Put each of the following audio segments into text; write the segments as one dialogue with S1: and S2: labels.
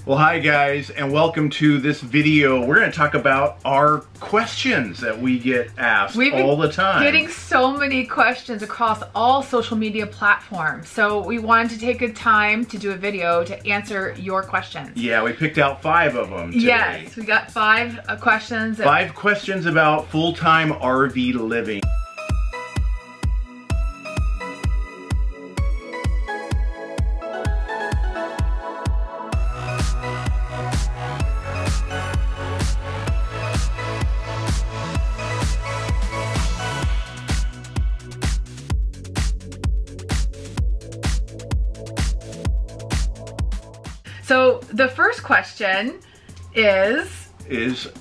S1: Well, hi guys, and welcome to this video. We're going to talk about our questions that we get asked all the time.
S2: We've been getting so many questions across all social media platforms, so we wanted to take a time to do a video to answer your questions.
S1: Yeah, we picked out 5 of them today.
S2: Yes, we got 5 questions.
S1: 5 questions about full-time RV living.
S2: So the first question is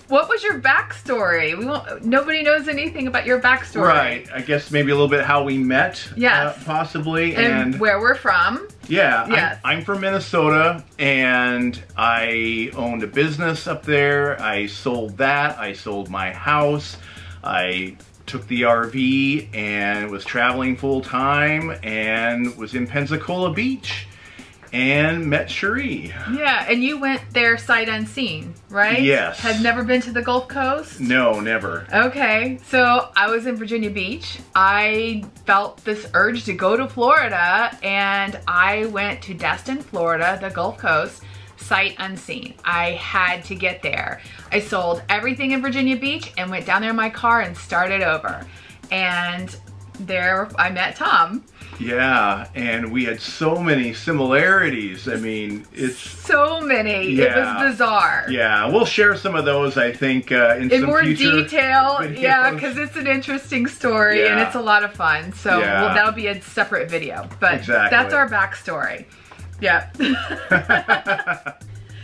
S2: what was your backstory? Nobody knows anything about your backstory.
S1: Right, I guess maybe a little bit how we met,
S2: yes.
S1: Possibly.
S2: And where we're from.
S1: Yeah,
S2: yes.
S1: I'm from Minnesota, and I owned a business up there. I sold that, I sold my house, I took the RV and was traveling full time and was in Pensacola Beach. And met Cherie.
S2: Yeah, and you went there sight unseen, right?
S1: Yes.
S2: Had never been to the Gulf Coast?
S1: No, never.
S2: Okay, so I was in Virginia Beach. I felt this urge to go to Florida, and I went to Destin, Florida, the Gulf Coast, sight unseen. I had to get there. I sold everything in Virginia Beach and went down there in my car and started over. And there I met Tom.
S1: Yeah, and we had so many similarities. I mean, it's...
S2: so many.
S1: Yeah.
S2: It was bizarre.
S1: Yeah, we'll share some of those, I think, in some
S2: more
S1: future
S2: detail.
S1: videos.
S2: Yeah, because it's an interesting story, and it's a lot of fun. So that'll be a separate video. But that's our backstory. Yeah.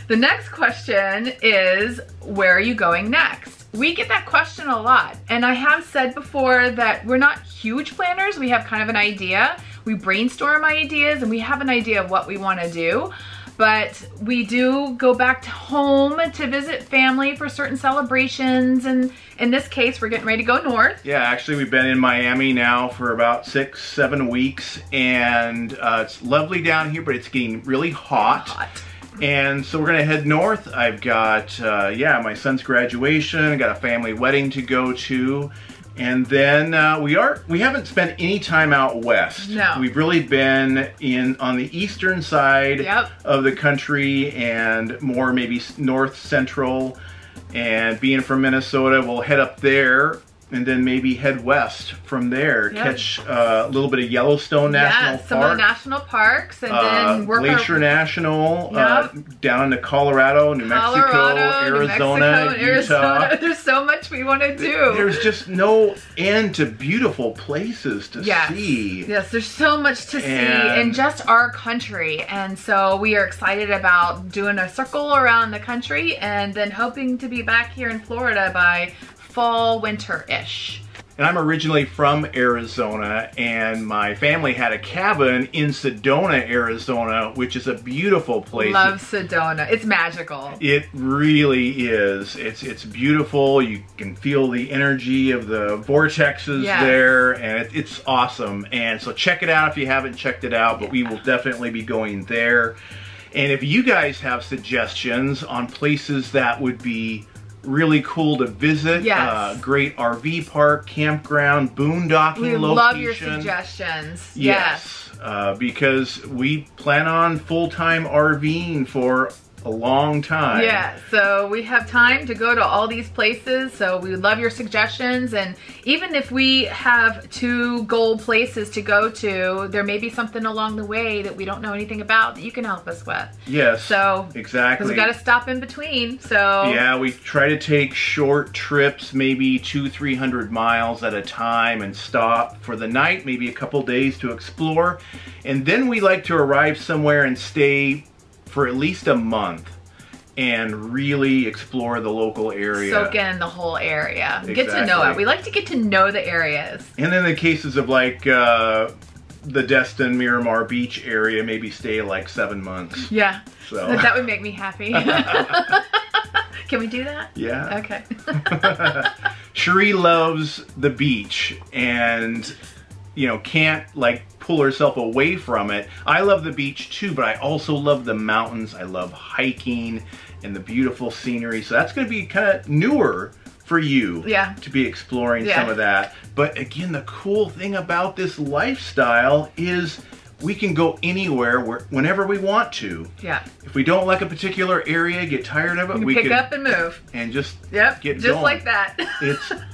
S2: The next question is, where are you going next? We get that question a lot, and I have said before that we're not huge planners. We have kind of an idea. We brainstorm ideas, and we have an idea of what we want to do, but we do go back to home to visit family for certain celebrations, and in this case, we're getting ready to go north.
S1: Yeah, actually, we've been in Miami now for about 6-7 weeks, and it's lovely down here, but it's getting really hot. And so we're gonna head north. I've got, my son's graduation. I got a family wedding to go to. And then we haven't spent any time out west.
S2: No.
S1: We've really been on the eastern side of the country and more maybe north central. And being from Minnesota, we'll head up there and then maybe head west from there. Catch a little bit of Yellowstone National Park.
S2: Some of the national parks, and then work
S1: Glacier National, down into Colorado, New Mexico, Arizona, Utah.
S2: There's so much we want to do.
S1: There's just no end to beautiful places to see.
S2: Yes, there's so much to see in just our country, and so we are excited about doing a circle around the country and then hoping to be back here in Florida by fall, winter-ish.
S1: And I'm originally from Arizona, and my family had a cabin in Sedona, Arizona, which is a beautiful place.
S2: Love Sedona. It's magical.
S1: It really is. It's beautiful. You can feel the energy of the vortexes there, and it's awesome. And so check it out if you haven't checked it out, but we will definitely be going there. And if you guys have suggestions on places that would be really cool to visit, great RV park, campground, boondocking location.
S2: We love your suggestions.
S1: Yes, because we plan on full-time RVing for a long time.
S2: Yeah, so we have time to go to all these places, so we would love your suggestions. And even if we have 2 goal places to go to, there may be something along the way that we don't know anything about that you can help us with.
S1: Yes,
S2: so
S1: exactly.
S2: Because we got to stop in between, so.
S1: Yeah, we try to take short trips, maybe 200-300 miles at a time, and stop for the night, maybe a couple days to explore. And then we like to arrive somewhere and stay for at least a month and really explore the local area.
S2: Soak in the whole area. Get to know it. We like to get to know the areas.
S1: And then the cases of like the Destin, Miramar Beach area, maybe stay like 7 months.
S2: Yeah,
S1: so
S2: that would make me happy. Can we do that?
S1: Yeah.
S2: Okay.
S1: Cherie loves the beach and, you know, can't like pull herself away from it. I love the beach too, but I also love the mountains. I love hiking and the beautiful scenery. So that's going to be kind of newer for you to be exploring some of that. But again, the cool thing about this lifestyle is we can go anywhere, whenever we want to. Yeah. If we don't like a particular area, get tired of it, we can
S2: pick up and move.
S1: And just
S2: get
S1: going.
S2: Just like that.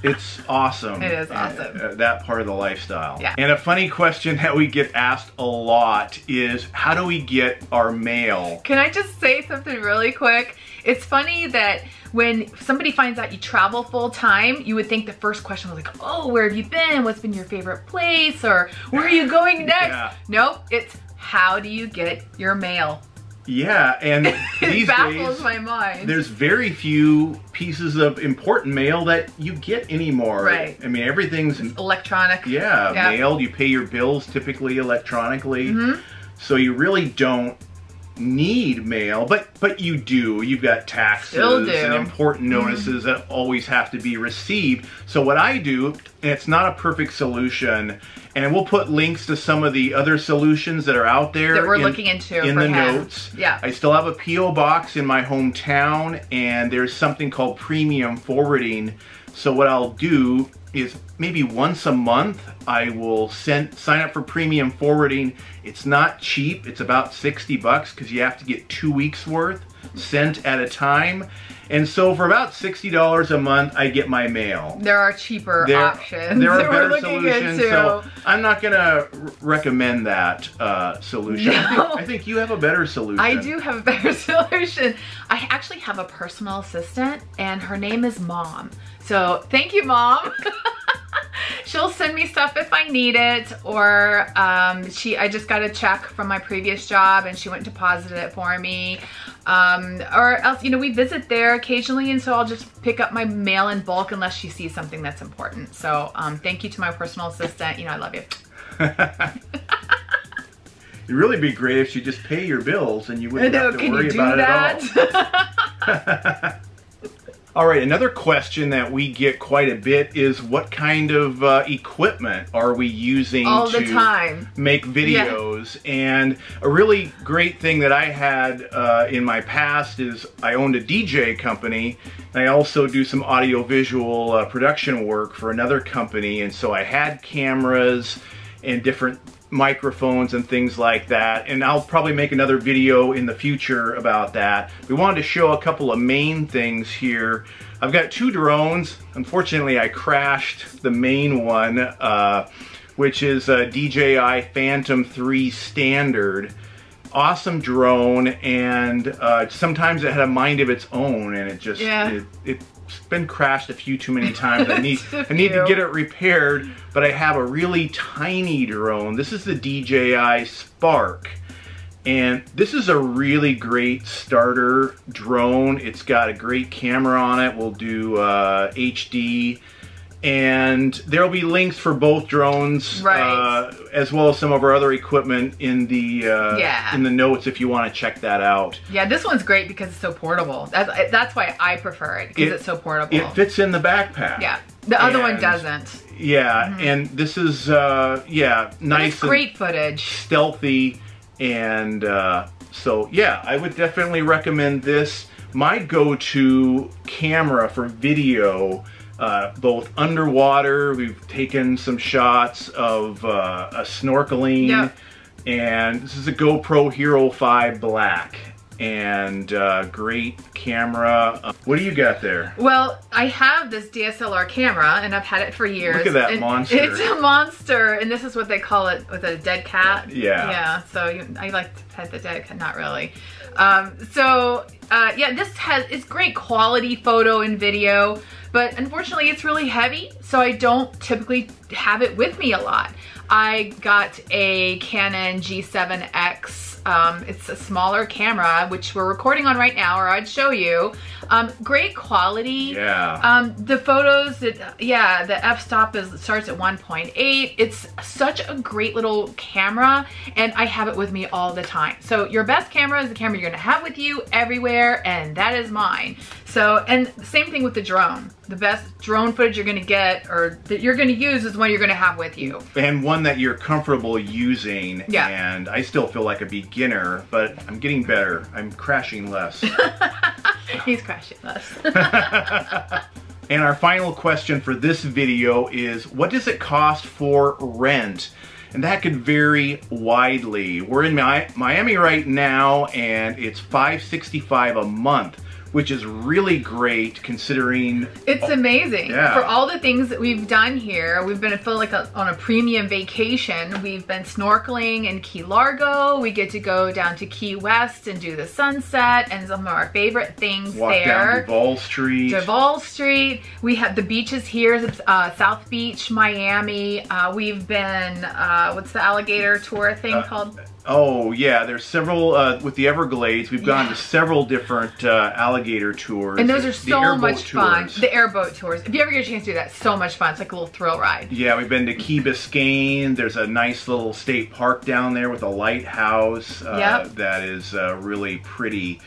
S1: It's awesome.
S2: It is awesome.
S1: That part of the lifestyle.
S2: Yeah.
S1: And a funny question that we get asked a lot is, how do we get our mail?
S2: Can I just say something really quick? It's funny that when somebody finds out you travel full time, you would think the first question was like, oh, where have you been? What's been your favorite place? Or where are you going next? Nope, it's how do you get your mail?
S1: Yeah, and these
S2: it baffles my mind.
S1: There's very few pieces of important mail that you get anymore.
S2: Right.
S1: I mean, everything's
S2: it's electronic.
S1: Yeah, mailed. You pay your bills typically electronically. So you really don't need mail, but you do. You've got taxes and important notices that always have to be received. So what I do, and it's not a perfect solution, and we'll put links to some of the other solutions that are out there
S2: that we're looking into
S1: in the notes.
S2: Yeah.
S1: I still have a P.O. box in my hometown, and there's something called premium forwarding. So what I'll do is maybe once a month I will sign up for premium forwarding. It's not cheap. It's about 60 bucks because you have to get 2 weeks worth sent at a time. And so for about $60 a month, I get my mail.
S2: There are cheaper options.
S1: There are better solutions, so I'm not going to recommend that solution.
S2: No.
S1: I think you have a better solution.
S2: I do have a better solution. I actually have a personal assistant, and her name is Mom. So thank you, Mom. She'll send me stuff if I need it, or I just got a check from my previous job and she went and deposited it for me. Or else, you know, we visit there occasionally, and so I'll just pick up my mail in bulk unless she sees something that's important. So thank you to my personal assistant. You know, I love you.
S1: It'd really be great if you just pay your bills and you wouldn't have to worry about it at all. All right, another question that we get quite a bit is, what kind of equipment are we using
S2: all the time
S1: make videos? Yeah. And a really great thing that I had in my past is I owned a DJ company, and I also do some audio-visual production work for another company, and so I had cameras and different microphones and things like that, and I'll probably make another video in the future about that. We wanted to show a couple of main things here. I've got 2 drones. Unfortunately, I crashed the main one, which is a DJI Phantom 3 Standard. Awesome drone, and sometimes it had a mind of its own, and it just it's been crashed a few too many times. I need to get it repaired, but I have a really tiny drone. This is the DJI Spark, and this is a really great starter drone. It's got a great camera on it. We'll do HD, and there'll be links for both drones, as well as some of our other equipment in the notes if you want to check that out. Yeah, this one's great because it's so portable. That's why I prefer it, because it's so portable. It fits in the backpack. Yeah, the other one doesn't. Yeah, and this is nice. It's great footage, stealthy, and so yeah, I would definitely recommend this. My go-to camera for video. Both underwater, we've taken some shots of a snorkeling, and this is a GoPro Hero 5 Black, and great camera. What do you got there? Well, I have this DSLR camera, and I've had it for years. Look at that monster. It's a monster, and this is what they call it, with a dead cat. Yeah. Yeah, so I like to pet the dead cat, not really. Yeah, it's great quality photo and video. But unfortunately, it's really heavy, so I don't typically have it with me a lot. I got a Canon G7X
S2: It's a smaller camera, which we're recording on right now, or I'd show you. Great quality.
S1: Yeah.
S2: The photos, the f-stop starts at 1.8. It's such a great little camera, and I have it with me all the time. So your best camera is the camera you're gonna have with you everywhere, and that is mine. So, and same thing with the drone. The best drone footage you're gonna get, or that you're gonna use, is one you're gonna have with you.
S1: And one that you're comfortable using.
S2: Yeah.
S1: And I still feel like a beginner, but I'm getting better. I'm crashing less.
S2: He's crashing less.
S1: And our final question for this video is, what does it cost for rent? And that could vary widely. We're in Miami right now, and it's $565 a month, which is really great considering...
S2: It's amazing.
S1: Yeah.
S2: For all the things that we've done here, we've been feeling like on a premium vacation. We've been snorkeling in Key Largo. We get to go down to Key West and do the sunset and some of our favorite things
S1: Walk
S2: there.
S1: down Duval Street.
S2: Duval Street. We have the beaches here, South Beach, Miami. We've been, what's the alligator tour thing called?
S1: Oh yeah, there's several, with the Everglades, we've gone to several different alligator tours.
S2: And those are so much fun.
S1: Tours.
S2: The airboat tours. If you ever get a chance to do that, so much fun. It's like a little thrill ride.
S1: Yeah, we've been to Key Biscayne. There's a nice little state park down there with a lighthouse that is really pretty.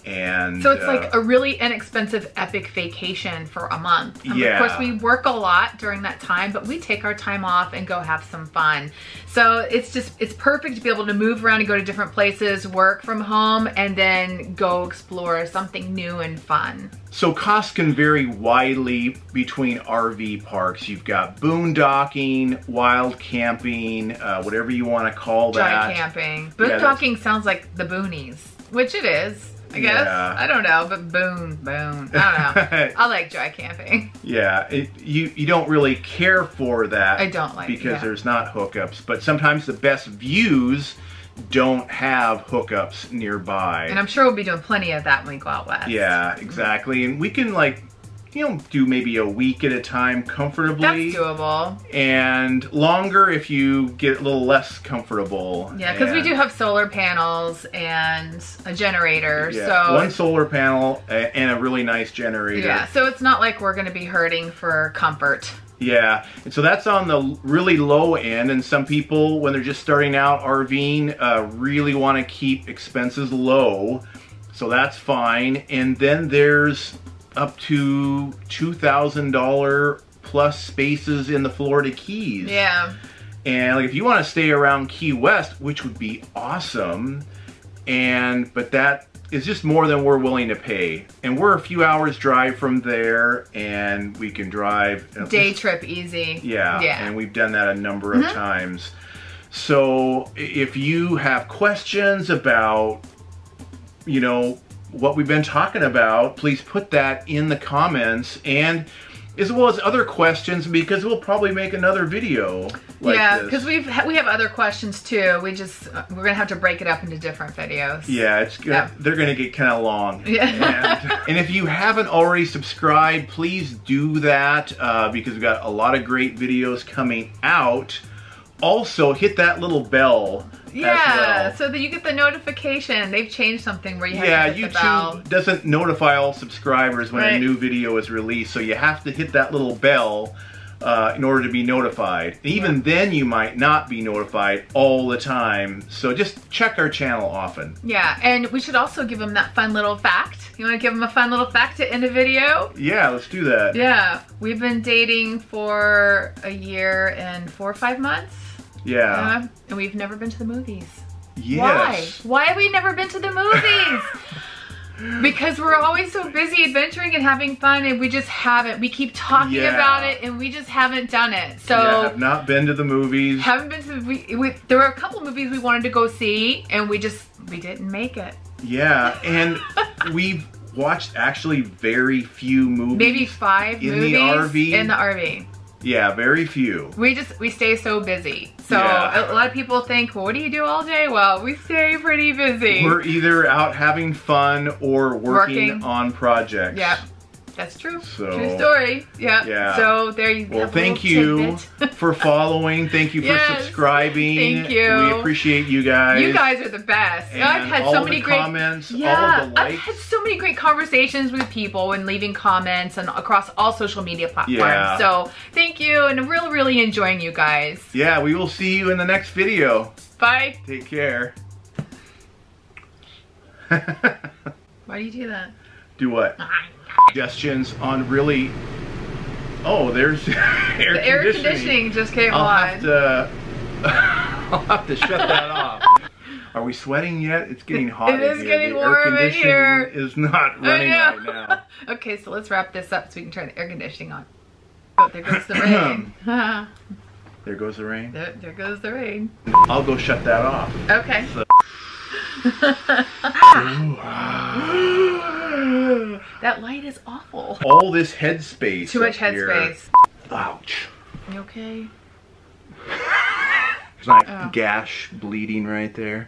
S1: And
S2: so it's like a really inexpensive, epic vacation for a month.
S1: Yeah.
S2: Of course, we work a lot during that time, but we take our time off and go have some fun. So it's perfect to be able to move around and go to different places, work from home, and then go explore something new and fun.
S1: So costs can vary widely between RV parks. You've got boondocking, wild camping, whatever you want to call that.
S2: Dry camping. Boondocking sounds like the boonies, which it is. I guess.
S1: Yeah.
S2: I don't know, but boon. I don't know. I like dry camping.
S1: Yeah, you don't really care for that.
S2: I don't like
S1: because there's not hookups. But sometimes the best views don't have hookups nearby.
S2: And I'm sure we'll be doing plenty of that when we go out west.
S1: Yeah, exactly. And we can do maybe a week at a time comfortably.
S2: That's doable.
S1: And longer if you get a little less comfortable.
S2: Yeah, because we do have solar panels and a generator.
S1: Yeah,
S2: so
S1: one solar panel and a really nice generator.
S2: Yeah, so it's not like we're going to be hurting for comfort.
S1: Yeah, and so that's on the really low end, and some people, when they're just starting out RVing, really want to keep expenses low, so that's fine. And then there's up to $2,000 plus spaces in the Florida Keys.
S2: Yeah.
S1: And like if you want to stay around Key West, which would be awesome, but that is just more than we're willing to pay. And we're a few hours drive from there, and we can drive.
S2: Day trip easy.
S1: Yeah, and we've done that a number of times. So if you have questions about, what we've been talking about, please put that in the comments, and as well as other questions, because we'll probably make another video like this.
S2: Because we have other questions too. We're gonna have to break it up into different videos.
S1: Yeah, they're gonna get kind of long.
S2: Yeah.
S1: And if you haven't already subscribed, please do that, because we've got a lot of great videos coming out. Also, hit that little bell.
S2: Yeah, so that you get the notification. They've changed something where you have to hit the bell.
S1: YouTube doesn't notify all subscribers when a new video is released, so you have to hit that little bell in order to be notified. And even then, you might not be notified all the time, so just check our channel often.
S2: Yeah, and we should also give them that fun little fact. You want to give them a fun little fact to end a video? Yeah,
S1: let's do that.
S2: Yeah, we've been dating for a year and 4 or 5 months.
S1: Yeah.
S2: And we've never been to the movies.
S1: Yes.
S2: Why? Why have we never been to the movies? Because we're always so busy adventuring and having fun, and we just haven't. We keep talking about it, and we just haven't done it. So
S1: have not been to the movies.
S2: Haven't been to there were a couple movies we wanted to go see, and we didn't make it.
S1: Yeah, and we've watched actually very few movies.
S2: Maybe 5 movies
S1: the RV.
S2: In the RV.
S1: Yeah, very few.
S2: We stay so busy. So a lot of people think, well, what do you do all day? Well, we stay pretty busy.
S1: We're either out having fun or working on projects.
S2: Yep. That's true.
S1: So,
S2: true story. Yeah.
S1: Yeah.
S2: So there you go.
S1: Well, thank you for following. Thank you for subscribing.
S2: Thank you.
S1: We appreciate you guys.
S2: You guys are the best.
S1: And
S2: I've had so many great
S1: comments, all of the likes.
S2: I've had so many great conversations with people and leaving comments and across all social media platforms.
S1: Yeah.
S2: So thank you, and I'm really, really enjoying you guys.
S1: Yeah, we will see you in the next video.
S2: Bye.
S1: Take care.
S2: Why do you do that?
S1: Do what? Suggestions on really... Oh, there's
S2: The air conditioning just came on.
S1: I'll have to shut that off. Are we sweating yet? It's getting hot.
S2: It is getting warm in here.
S1: Is not running right now.
S2: Okay, so let's wrap this up so we can turn the air conditioning on. Oh, there goes the rain.
S1: There goes the rain.
S2: There goes the rain.
S1: I'll go shut that off.
S2: Okay.
S1: So.
S2: That light is awful.
S1: All this headspace.
S2: Too much headspace.
S1: Ouch.
S2: You okay?
S1: It's like gash bleeding right there.